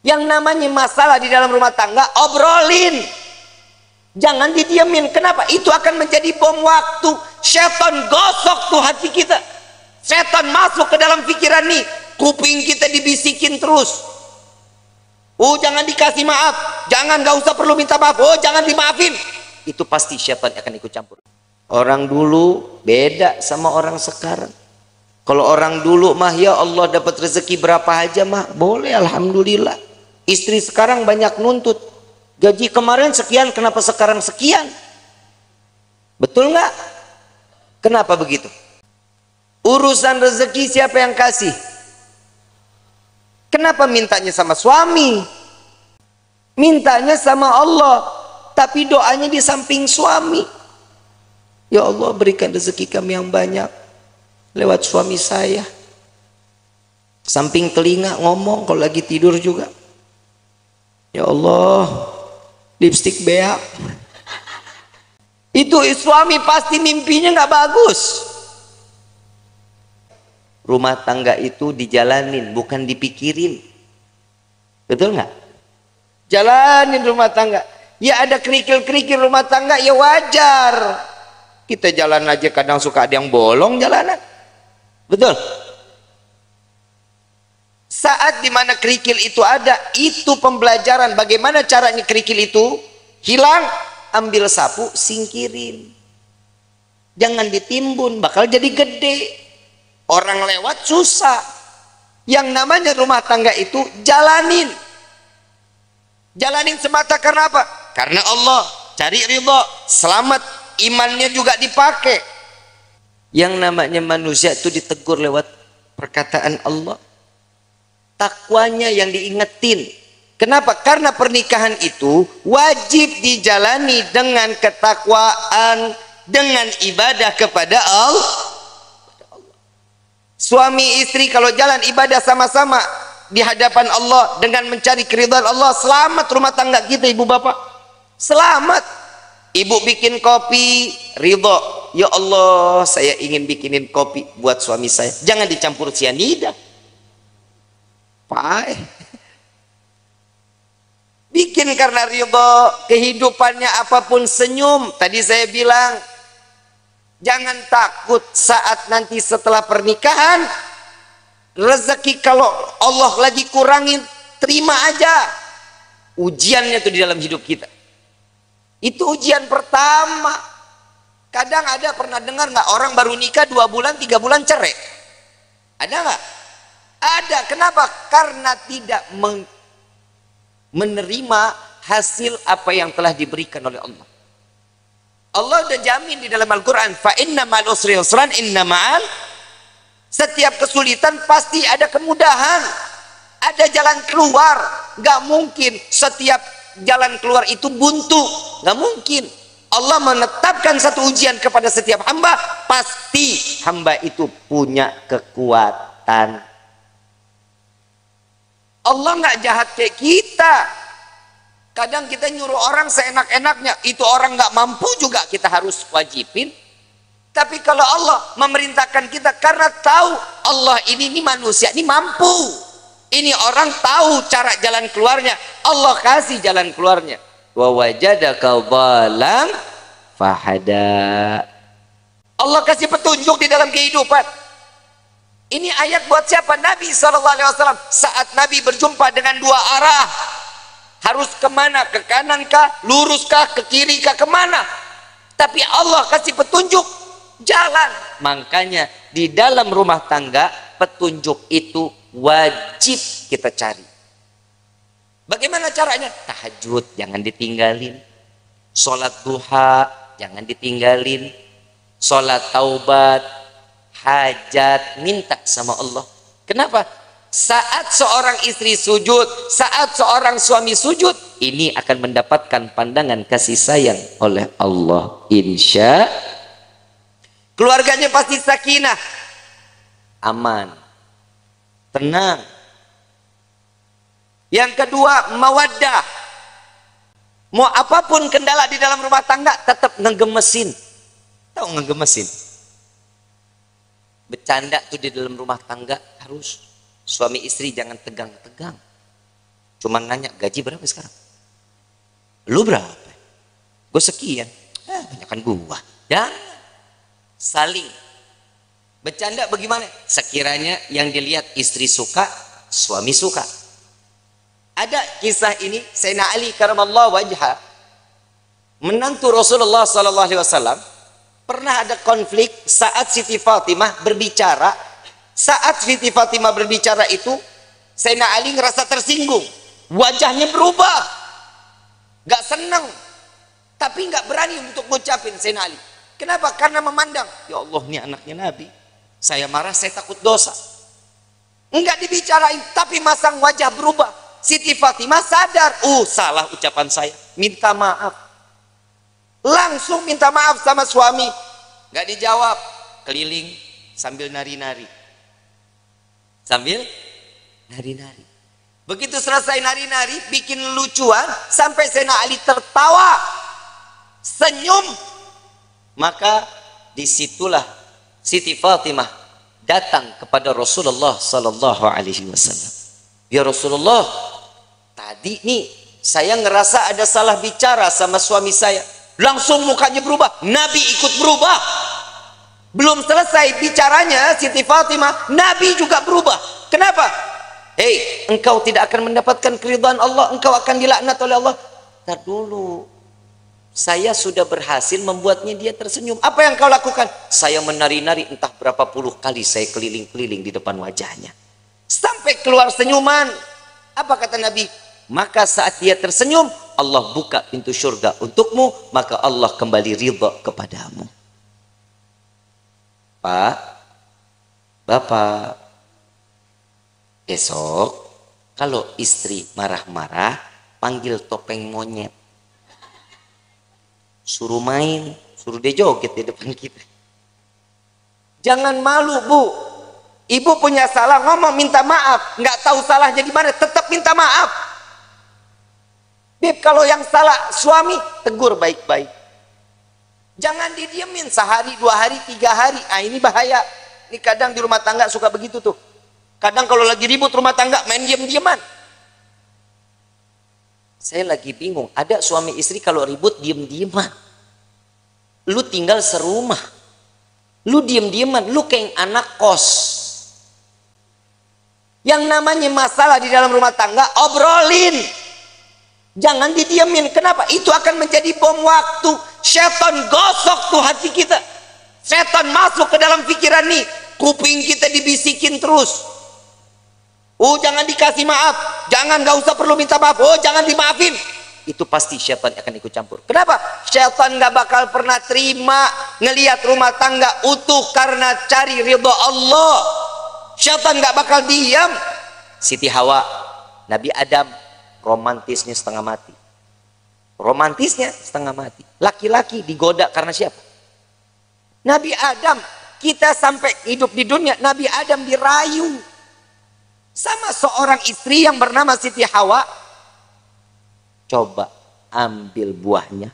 Yang namanya masalah di dalam rumah tangga, obrolin. Jangan didiamin. Kenapa? Itu akan menjadi bom waktu. Setan gosok tuh hati kita. Setan masuk ke dalam pikiran nih. Kuping kita dibisikin terus. Oh, jangan dikasih maaf. Jangan, gak usah perlu minta maaf. Oh, jangan dimaafin. Itu pasti setan akan ikut campur. Orang dulu beda sama orang sekarang. Kalau orang dulu mah ya Allah dapat rezeki berapa aja mah boleh, alhamdulillah. Istri sekarang banyak nuntut. Gaji kemarin sekian, kenapa sekarang sekian? Betul nggak? Kenapa begitu? Urusan rezeki siapa yang kasih? Kenapa mintanya sama suami? Mintanya sama Allah, tapi doanya di samping suami. Ya Allah, berikan rezeki kami yang banyak lewat suami saya. Samping telinga ngomong kalau lagi tidur juga. Ya Allah, lipstik beak. Itu suami pasti mimpinya nggak bagus. Rumah tangga itu dijalanin, bukan dipikirin. Betul nggak? Jalanin rumah tangga. Ya ada kerikil-kerikil rumah tangga, ya wajar. Kita jalan aja kadang suka ada yang bolong jalanan. Betul? Saat dimana kerikil itu ada, itu pembelajaran bagaimana caranya kerikil itu hilang. Ambil sapu, singkirin. Jangan ditimbun, bakal jadi gede. Orang lewat susah. Yang namanya rumah tangga itu jalanin. Jalanin semata karena apa? Karena Allah. Cari ridho, selamat. Imannya juga dipakai. Yang namanya manusia itu ditegur lewat perkataan Allah. Takwanya yang diingetin. Kenapa? Karena pernikahan itu wajib dijalani dengan ketakwaan, dengan ibadah kepada Allah. Suami istri kalau jalan ibadah sama-sama di hadapan Allah dengan mencari keridhaan Allah, selamat rumah tangga kita, ibu bapak. Selamat. Ibu bikin kopi, ridho. Ya Allah, saya ingin bikinin kopi buat suami saya. Jangan dicampur sianida. Pak, bikin karena ridho. Kehidupannya apapun senyum. Tadi saya bilang, jangan takut saat nanti setelah pernikahan, rezeki kalau Allah lagi kurangin, terima aja. Ujiannya tuh di dalam hidup kita. Itu ujian pertama. Kadang ada, pernah dengar nggak, orang baru nikah 2 bulan 3 bulan cerai? Ada nggak? Ada. Kenapa? Karena tidak menerima hasil apa yang telah diberikan oleh Allah. Allah udah jamin di dalam Al-Quran, fa inna ma'al usri yusran, inna ma'al, setiap kesulitan pasti ada kemudahan, ada jalan keluar. Nggak mungkin setiap jalan keluar itu buntu, nggak mungkin. Allah menetapkan satu ujian kepada setiap hamba, pasti hamba itu punya kekuatan. Allah nggak jahat kayak kita. Kadang kita nyuruh orang seenak-enaknya, itu orang nggak mampu juga kita harus wajibin. Tapi kalau Allah memerintahkan kita karena tahu Allah ini manusia ini mampu. Ini orang tahu cara jalan keluarnya, Allah kasih jalan keluarnya. Wa wajadaka dhalam fahada. Allah kasih petunjuk di dalam kehidupan. Ini ayat buat siapa? Nabi SAW. Saat Nabi berjumpa dengan 2 arah, harus kemana? Ke kanan kah? Lurus kah? Ke kiri kah? Kemana? Tapi Allah kasih petunjuk jalan. Makanya di dalam rumah tangga petunjuk itu wajib kita cari. Bagaimana caranya? Tahajud jangan ditinggalin, sholat duha jangan ditinggalin, sholat taubat, hajat, minta sama Allah. Kenapa? Saat seorang istri sujud, saat seorang suami sujud, ini akan mendapatkan pandangan kasih sayang oleh Allah. Insya keluarganya pasti sakinah, aman, tenang. Yang kedua, mawaddah. Mau apapun kendala di dalam rumah tangga tetap ngegemesin. Tahu ngegemesin? Bercanda tuh di dalam rumah tangga harus. Suami istri jangan tegang-tegang. Cuman nanya gaji berapa sekarang, lu berapa, gue sekian, banyakan gua. Dan saling bercanda bagaimana? Sekiranya yang dilihat istri suka, suami suka. Ada kisah ini, Sayyidina Ali karamallahu wajha, menantu Rasulullah sallallahu alaihi wasallam, pernah ada konflik saat Siti Fatimah berbicara. Saat Siti Fatimah berbicara itu, Sayyidina Ali ngerasa tersinggung. Wajahnya berubah. Gak senang. Tapi gak berani untuk ngucapin Sayyidina Ali. Kenapa? Karena memandang, ya Allah ini anaknya Nabi. Saya marah, saya takut dosa. Enggak dibicarain, tapi masang wajah berubah. Siti Fatimah sadar, salah ucapan saya. Minta maaf. Langsung minta maaf sama suami. Gak dijawab. Keliling sambil nari-nari. Sambil nari-nari. Begitu selesai nari-nari, bikin lucuan, sampai Sayyidina Ali tertawa, senyum. Maka disitulah Siti Fatimah datang kepada Rasulullah sallallahu alaihi wasallam. Ya Rasulullah, tadi nih saya ngerasa ada salah bicara sama suami saya. Langsung mukanya berubah. Nabi ikut berubah. Belum selesai bicaranya Siti Fatimah, Nabi juga berubah. Kenapa? Hei, engkau tidak akan mendapatkan keridhaan Allah, engkau akan dilaknat oleh Allah. Tar dulu, saya sudah berhasil membuatnya dia tersenyum. Apa yang kau lakukan? Saya menari-nari entah berapa puluh kali saya keliling-keliling di depan wajahnya. Sampai keluar senyuman. Apa kata Nabi? Maka saat dia tersenyum, Allah buka pintu surga untukmu, maka Allah kembali ridha kepadamu. Pak, Bapak, esok kalau istri marah-marah, panggil topeng monyet. Suruh main, suruh dia joget di depan kita. Jangan malu, Bu. Ibu punya salah, ngomong minta maaf. Nggak tahu salahnya di mana, tetap minta maaf. Beb, kalau yang salah suami, tegur baik-baik. Jangan didiemin sehari, 2 hari, 3 hari. Ini bahaya. Ini kadang di rumah tangga suka begitu tuh. Kadang kalau lagi ribut rumah tangga, main diem-dieman. Saya lagi bingung. Ada suami istri kalau ribut diem-dieman. Lu tinggal serumah. Lu diem-dieman. Lu kayak anak kos. Yang namanya masalah di dalam rumah tangga, obrolin. Jangan didiemin. Kenapa? Itu akan menjadi bom waktu. Setan gosok tuh hati kita. Setan masuk ke dalam pikiran nih. Kuping kita dibisikin terus. Jangan dikasih maaf. Jangan, gak usah perlu minta maaf. Jangan dimaafin. Itu pasti syaitan akan ikut campur. Kenapa? Syaitan gak bakal pernah terima ngelihat rumah tangga utuh karena cari ridha Allah. Syaitan gak bakal diam. Siti Hawa, Nabi Adam, romantisnya setengah mati. Romantisnya setengah mati. Laki-laki digoda karena siapa? Nabi Adam. Kita sampai hidup di dunia, Nabi Adam dirayu sama seorang istri yang bernama Siti Hawa. Coba ambil buahnya.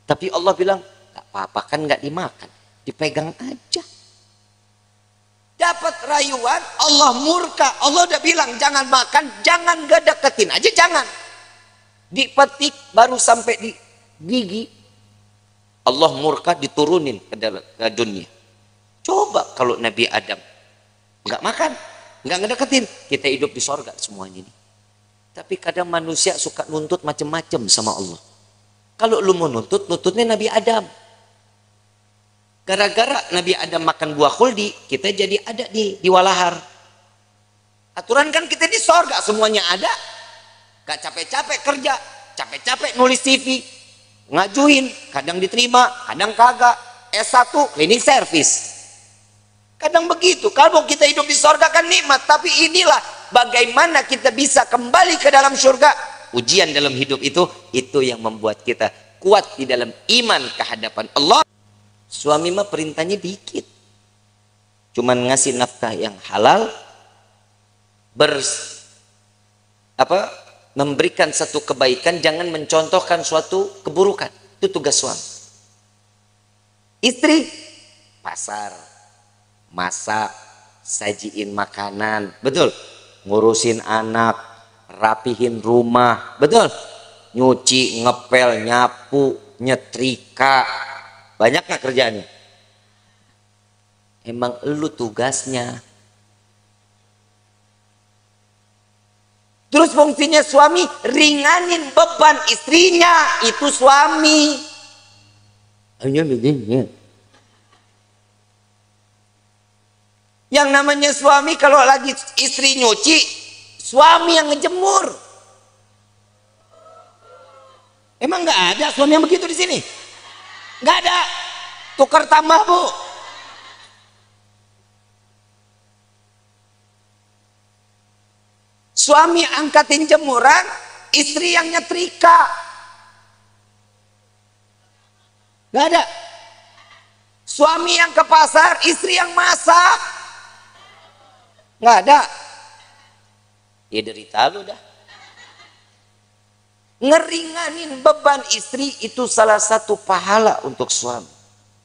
Tapi Allah bilang, gak apa-apa kan gak dimakan. Dipegang aja. Dapat rayuan, Allah murka. Allah udah bilang, jangan makan, jangan gak deketin aja, jangan. Dipetik baru sampai di gigi. Allah murka, diturunin ke dunia. Coba kalau Nabi Adam nggak makan, nggak ngedeketin, kita hidup di sorga semuanya ini. Tapi kadang manusia suka nuntut macem-macem sama Allah. Kalau lu mau nuntut, nuntutnya Nabi Adam. Gara-gara Nabi Adam makan buah khuldi, kita jadi ada di walahar. Aturan kan kita di sorga semuanya ada. Gak capek-capek kerja, capek-capek nulis CV, ngajuin, kadang diterima, kadang kagak. S1 cleaning service. Kadang begitu. Kalau kita hidup di sorga kan nikmat, tapi inilah bagaimana kita bisa kembali ke dalam surga. Ujian dalam hidup itu yang membuat kita kuat di dalam iman kehadapan Allah. Suami mah perintahnya dikit, cuman ngasih nafkah yang halal, memberikan satu kebaikan, jangan mencontohkan suatu keburukan. Itu tugas suami. Istri pasar, masak, sajiin makanan, betul, ngurusin anak, rapihin rumah, betul? Nyuci, ngepel, nyapu, nyetrika. Banyak nggak kerjaannya? Emang lu tugasnya. Terus fungsinya suami ringanin beban istrinya, itu suami. Yang namanya suami kalau lagi istri nyuci, suami yang ngejemur. Emang nggak ada suami yang begitu di sini? Nggak ada. Tukar tambah, Bu. Suami angkatin jemuran, istri yang nyetrika. Nggak ada. Suami yang ke pasar, istri yang masak. Nggak ada. Ya derita lu dah. Ngeringanin beban istri itu salah satu pahala untuk suami.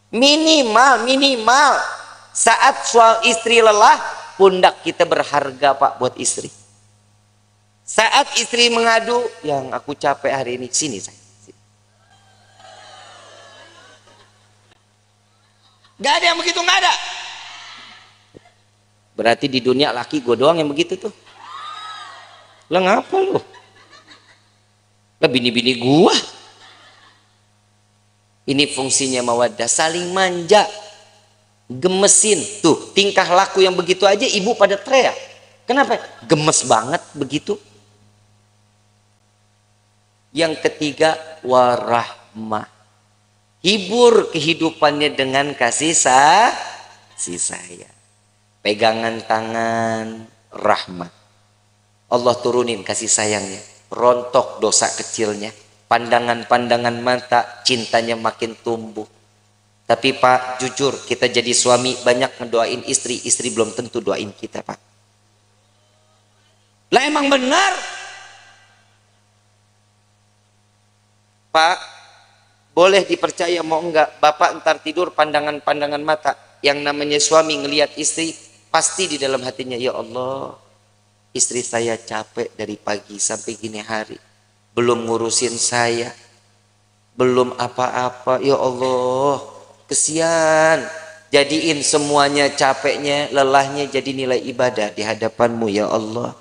Minimal saat istri lelah, pundak kita berharga, Pak, buat istri. Saat istri mengadu, yang aku capek hari ini, sini saya. Gak ada yang begitu, gak ada. Berarti di dunia laki gue doang yang begitu tuh. Lah ngapa lu? Lah bini-bini gua. Ini fungsinya mawaddah, saling manja, gemesin. Tuh tingkah laku yang begitu aja ibu pada teriak. Kenapa? Gemes banget begitu. Yang ketiga, warahmah. Hibur kehidupannya dengan kasih sayang. Pegangan tangan, rahmat. Allah turunin kasih sayangnya. Rontok dosa kecilnya. Pandangan-pandangan mata, cintanya makin tumbuh. Tapi Pak, jujur kita jadi suami banyak ngedoain istri. Istri belum tentu doain kita, Pak. Lah emang benar. Pak, boleh dipercaya mau enggak, Bapak ntar tidur pandangan-pandangan mata. Yang namanya suami ngelihat istri, pasti di dalam hatinya, ya Allah, istri saya capek dari pagi sampai gini hari, belum ngurusin saya, belum apa-apa, ya Allah, kesian. Jadiin semuanya capeknya, lelahnya jadi nilai ibadah di hadapanmu, ya Allah.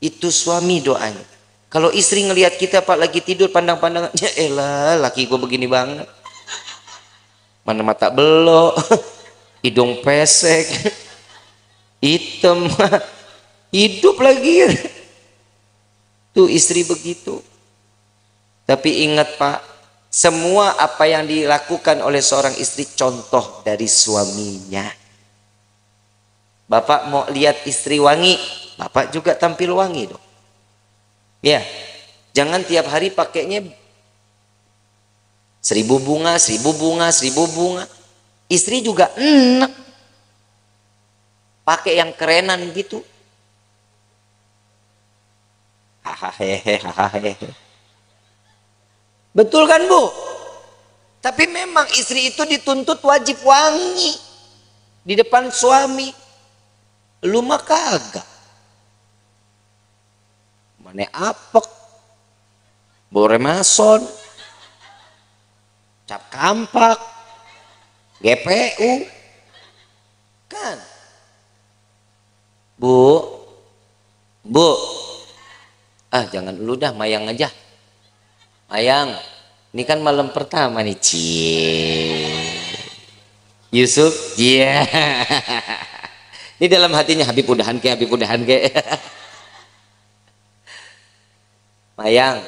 Itu suami doanya. Kalau istri ngelihat kita, Pak, lagi tidur pandang-pandangan, ya elah, laki gue begini banget. Mana mata belok, hidung pesek, hitam, hidup lagi. Tuh istri begitu. Tapi ingat, Pak, semua apa yang dilakukan oleh seorang istri contoh dari suaminya. Bapak mau lihat istri wangi, Bapak juga tampil wangi dong. Ya, jangan tiap hari pakainya 1000 bunga, 1000 bunga, 1000 bunga. Istri juga enak pakai yang kerenan gitu. Hahaha. Betul kan, Bu? Tapi memang istri itu dituntut wajib wangi di depan suami. Lu mah kagak. Mana apek, boremason, cap kampak, GPU, kan? Bu, jangan dulu dah, Mayang aja. Mayang, ini kan malam pertama nih, Yusuf, iya. Ini dalam hatinya Habib udahan ke. Mayang,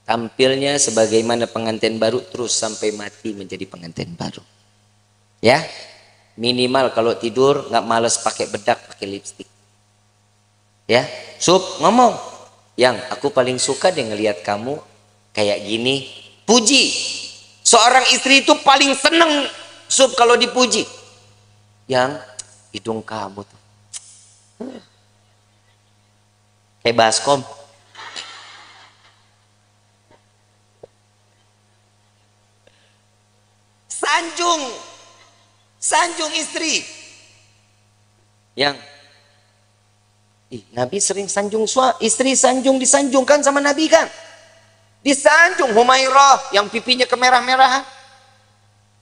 tampilnya sebagaimana pengantin baru terus sampai mati menjadi pengantin baru. Ya, minimal kalau tidur nggak males pakai bedak, pakai lipstik. Ya, Sup ngomong, yang aku paling suka deh ngelihat kamu kayak gini. Puji. Seorang istri itu paling seneng, Sup, kalau dipuji. Yang hidung kamu tuh kayak baskom. Sanjung istri. Yang Nabi sering sanjung istri, disanjungkan sama Nabi kan? Disanjung Humairah yang pipinya kemerah-merahan.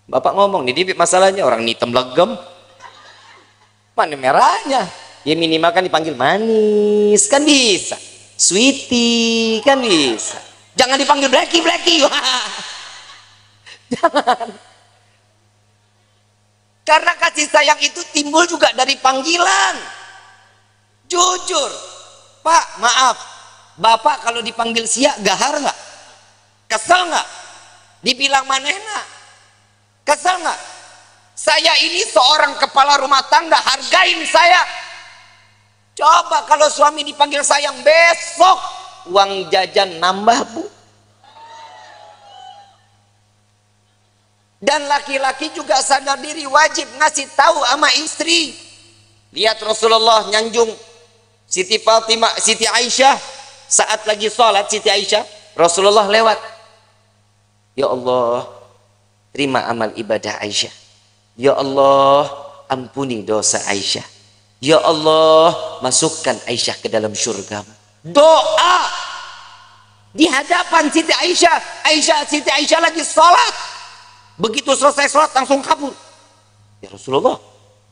Bapak ngomong, nih masalahnya orang hitam legem. Mana merahnya? Ya minimal kan dipanggil manis, kan bisa. Sweetie, kan bisa. Jangan dipanggil Blacky. Jangan. Karena kasih sayang itu timbul juga dari panggilan. Jujur. Pak, maaf. Bapak kalau dipanggil siak, gahar nggak? Kesel nggak? Dibilang manehna? Kesel nggak? Saya ini seorang kepala rumah tangga, hargain saya. Coba kalau suami dipanggil sayang, besok uang jajan nambah, Bu. Dan laki-laki juga sadar diri, wajib ngasih tahu sama istri. Lihat Rasulullah nyanjung Siti Fatimah, Siti Aisyah, saat lagi sholat Siti Aisyah, Rasulullah lewat. Ya Allah, terima amal ibadah Aisyah. Ya Allah, ampuni dosa Aisyah. Ya Allah, masukkan Aisyah ke dalam surga. Doa di hadapan Siti Aisyah. Siti Aisyah lagi sholat. Begitu selesai sholat langsung kabur. Ya Rasulullah,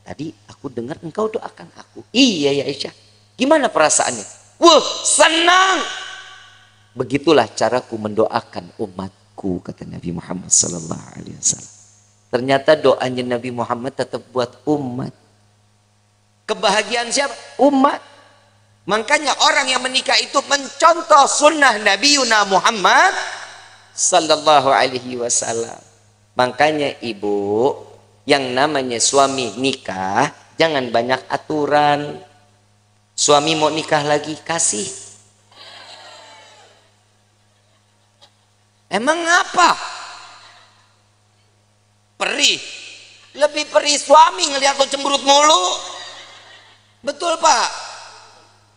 tadi aku dengar engkau doakan aku. Iya ya Aisyah. Gimana perasaannya? Wah, senang. Begitulah caraku mendoakan umatku, kata Nabi Muhammad SAW. Ternyata doanya Nabi Muhammad tetap buat umat. Kebahagiaan siapa? Umat. Makanya orang yang menikah itu mencontoh sunnah Nabi Muhammad sallallahu alaihi wasallam. Makanya ibu, yang namanya suami nikah, jangan banyak aturan. Suami mau nikah lagi, kasih. Emang apa? Perih. Lebih perih suami ngelihat lo cemberut mulu. Betul Pak,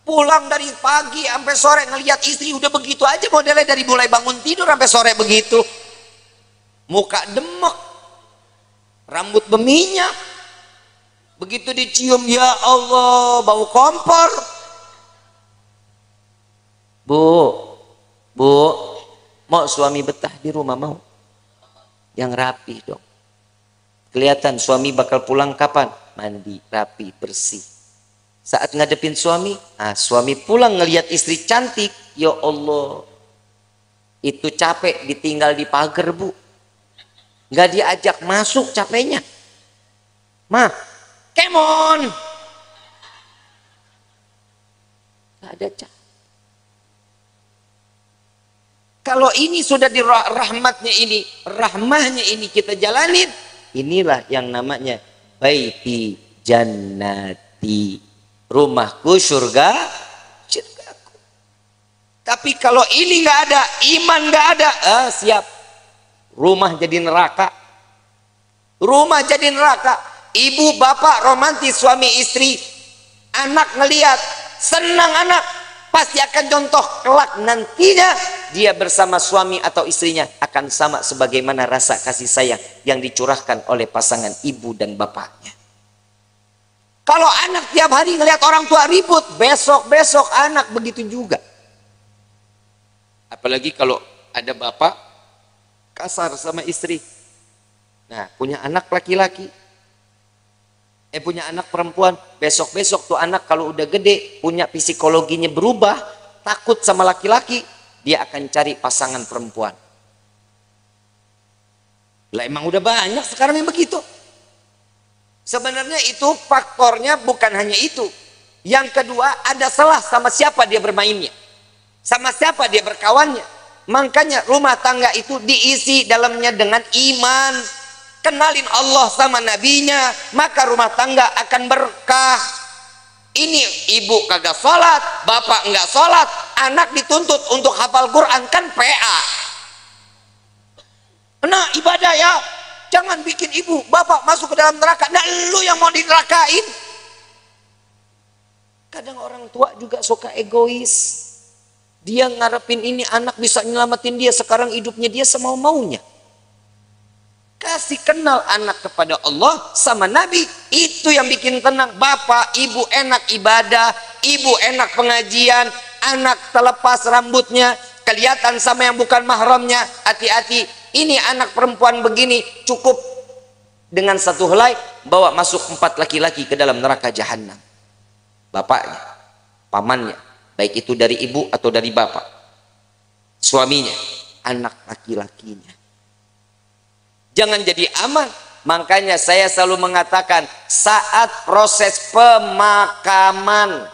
pulang dari pagi sampai sore ngelihat istri udah begitu aja modelnya, dari mulai bangun tidur sampai sore begitu. Muka demek, rambut berminyak, begitu dicium ya Allah bau kompor. Bu, mau suami betah di rumah mau? Yang rapi dong. Kelihatan suami bakal pulang kapan? Mandi, rapi, bersih. Saat ngadepin suami, suami pulang ngelihat istri cantik, ya Allah, itu capek ditinggal di pagar Bu, nggak diajak masuk capeknya. Mah, kemon, nggak ada cap. Kalau ini sudah di rahmahnya ini kita jalanin, inilah yang namanya baiti jannati. Rumahku surgaku. Tapi kalau ini nggak ada, iman nggak ada, siap. Rumah jadi neraka. Rumah jadi neraka. Ibu bapak romantis suami istri, anak ngelihat senang, anak pasti akan contoh kelak nantinya dia bersama suami atau istrinya akan sama sebagaimana rasa kasih sayang yang dicurahkan oleh pasangan ibu dan bapaknya. Kalau anak tiap hari ngelihat orang tua ribut, besok anak begitu juga. Apalagi kalau ada bapak kasar sama istri. Nah, punya anak laki-laki, punya anak perempuan, besok tuh anak kalau udah gede, punya psikologinya berubah, takut sama laki-laki, dia akan cari pasangan perempuan. Lah emang udah banyak sekarang yang begitu. Sebenarnya itu faktornya bukan hanya itu. Yang kedua, ada salah sama siapa dia bermainnya, sama siapa dia berkawannya. Makanya rumah tangga itu diisi dalamnya dengan iman, kenalin Allah sama nabinya, maka rumah tangga akan berkah. Ini ibu kagak sholat, bapak enggak sholat, anak dituntut untuk hafal Quran, kan PA. Nah ibadah ya, jangan bikin ibu bapak masuk ke dalam neraka. Nah lu yang mau dinerakain. Kadang orang tua juga suka egois. Dia ngarepin ini anak bisa nyelamatin dia, sekarang hidupnya dia semau-maunya. Kasih kenal anak kepada Allah sama Nabi. Itu yang bikin tenang. Bapak, ibu enak ibadah, ibu enak pengajian, anak terlepas rambutnya, kelihatan sama yang bukan mahramnya. Hati-hati, ini anak perempuan begini, cukup dengan satu helai bawa masuk 4 laki-laki ke dalam neraka jahanam. Bapaknya, pamannya, baik itu dari ibu atau dari bapak, suaminya, anak laki-lakinya. Jangan jadi aman. Makanya saya selalu mengatakan, saat proses pemakaman,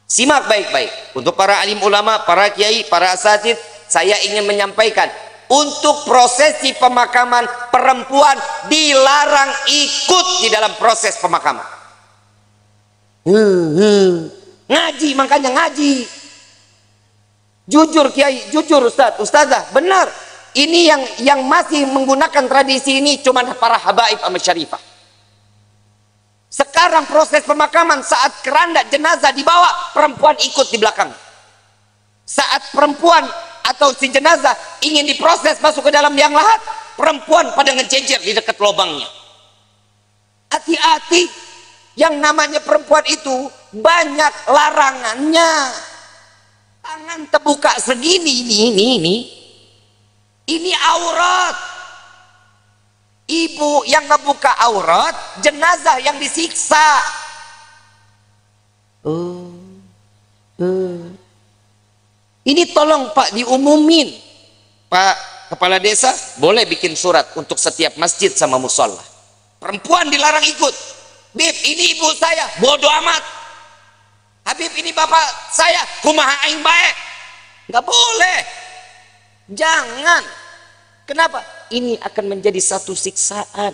simak baik-baik. Untuk para alim ulama, para kiai, para asatidz, saya ingin menyampaikan, untuk prosesi pemakaman, perempuan dilarang ikut di dalam proses pemakaman. Ngaji, makanya ngaji. Jujur kiai, jujur ustadz, ustazah, benar. Ini yang masih menggunakan tradisi ini cuma para habaib sama syarifah. Sekarang proses pemakaman, saat keranda jenazah dibawa, perempuan ikut di belakang. Saat perempuan atau si jenazah ingin diproses masuk ke dalam liang lahat, perempuan pada ngejejer di dekat lubangnya. Hati-hati, yang namanya perempuan itu banyak larangannya. Tangan terbuka segini, ini aurat. Ibu yang ngebuka aurat, jenazah yang disiksa. Ini tolong Pak diumumin. Pak Kepala Desa boleh bikin surat untuk setiap masjid sama musola. Perempuan dilarang ikut. Bib, ini ibu saya, bodoh amat. Habib, ini bapak saya, kumaha aing bae. Nggak boleh. Jangan. Kenapa? Ini akan menjadi satu siksaan.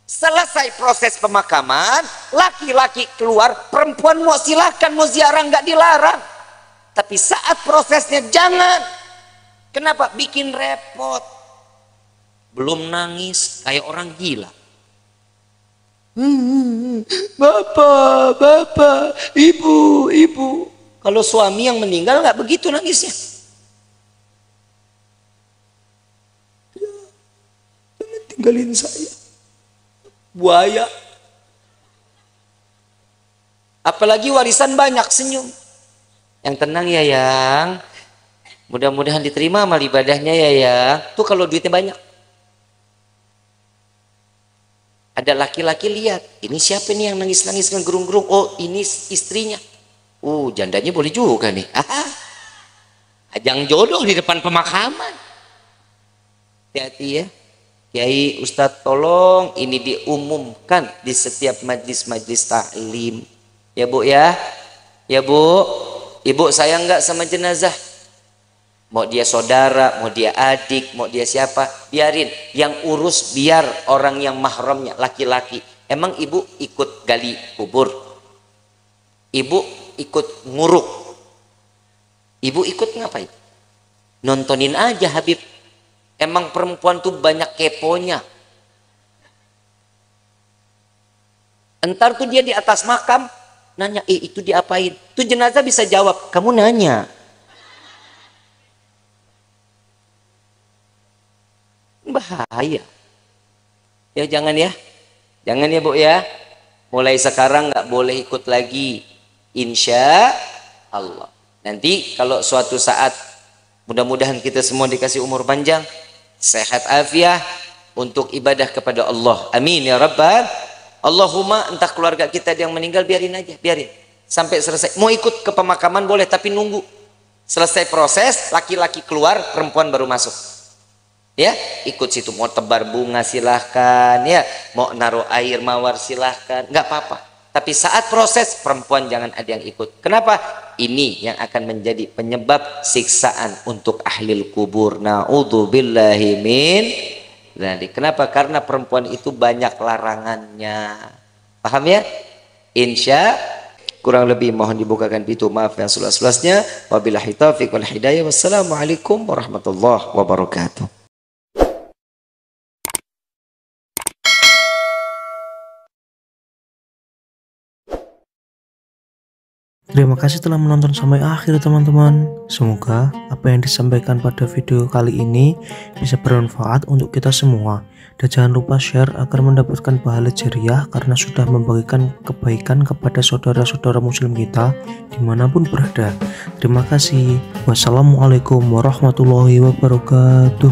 Selesai proses pemakaman, laki-laki keluar, perempuan mau silahkan, mau ziarah, nggak dilarang. Tapi saat prosesnya jangan. Kenapa? Bikin repot. Belum nangis kayak orang gila. Bapak, ibu. Kalau suami yang meninggal nggak begitu nangisnya. Jangan tinggalin saya, buaya. Apalagi warisan banyak, senyum. Yang tenang ya yang, mudah-mudahan diterima amal ibadahnya ya yang. Tuh kalau duitnya banyak. Ada laki-laki lihat, ini siapa nih yang nangis-nangis ngegerung-gerung? Oh, ini istrinya. Jandanya boleh juga nih. Ajang jodoh di depan pemakaman. Hati-hati ya. Kiai, Ustadz, tolong ini diumumkan di setiap majlis-majlis taklim. Ya Bu ya. Ya Bu. Ibu sayang nggak sama jenazah? Mau dia saudara, mau dia adik, mau dia siapa, biarin. Yang urus biar orang yang mahramnya, laki-laki. Emang ibu ikut gali kubur? Ibu ikut nguruk? Ibu ikut ngapain? Nontonin aja Habib. Emang perempuan tuh banyak keponya. Entar tuh dia di atas makam, nanya, itu diapain? Tuh jenazah bisa jawab, kamu nanya. Bahaya ya. Jangan ya Bu ya. Mulai sekarang nggak boleh ikut lagi, insya Allah. Nanti kalau suatu saat, mudah-mudahan kita semua dikasih umur panjang, sehat afiah untuk ibadah kepada Allah, amin ya rabbal. Allahumma, entah keluarga kita yang meninggal, biarin aja, biarin sampai selesai. Mau ikut ke pemakaman boleh, tapi nunggu selesai proses, laki-laki keluar, perempuan baru masuk. Ya, ikut situ. Mau tebar bunga silahkan, ya, mau naruh air mawar silahkan, nggak apa-apa. Tapi saat proses, perempuan jangan ada yang ikut. Kenapa? Ini yang akan menjadi penyebab siksaan untuk ahlil kubur. Na'udzubillahi min dzalik. Kenapa? Karena perempuan itu banyak larangannya. Paham ya? Insya kurang lebih mohon dibukakan pintu maaf yang seluas-luasnya. Wabillahi taufiq wal hidayah. Wassalamualaikum warahmatullahi wabarakatuh. Terima kasih telah menonton sampai akhir teman-teman. Semoga apa yang disampaikan pada video kali ini bisa bermanfaat untuk kita semua. Dan jangan lupa share agar mendapatkan pahala jariah karena sudah membagikan kebaikan kepada saudara-saudara muslim kita dimanapun berada. Terima kasih. Wassalamualaikum warahmatullahi wabarakatuh.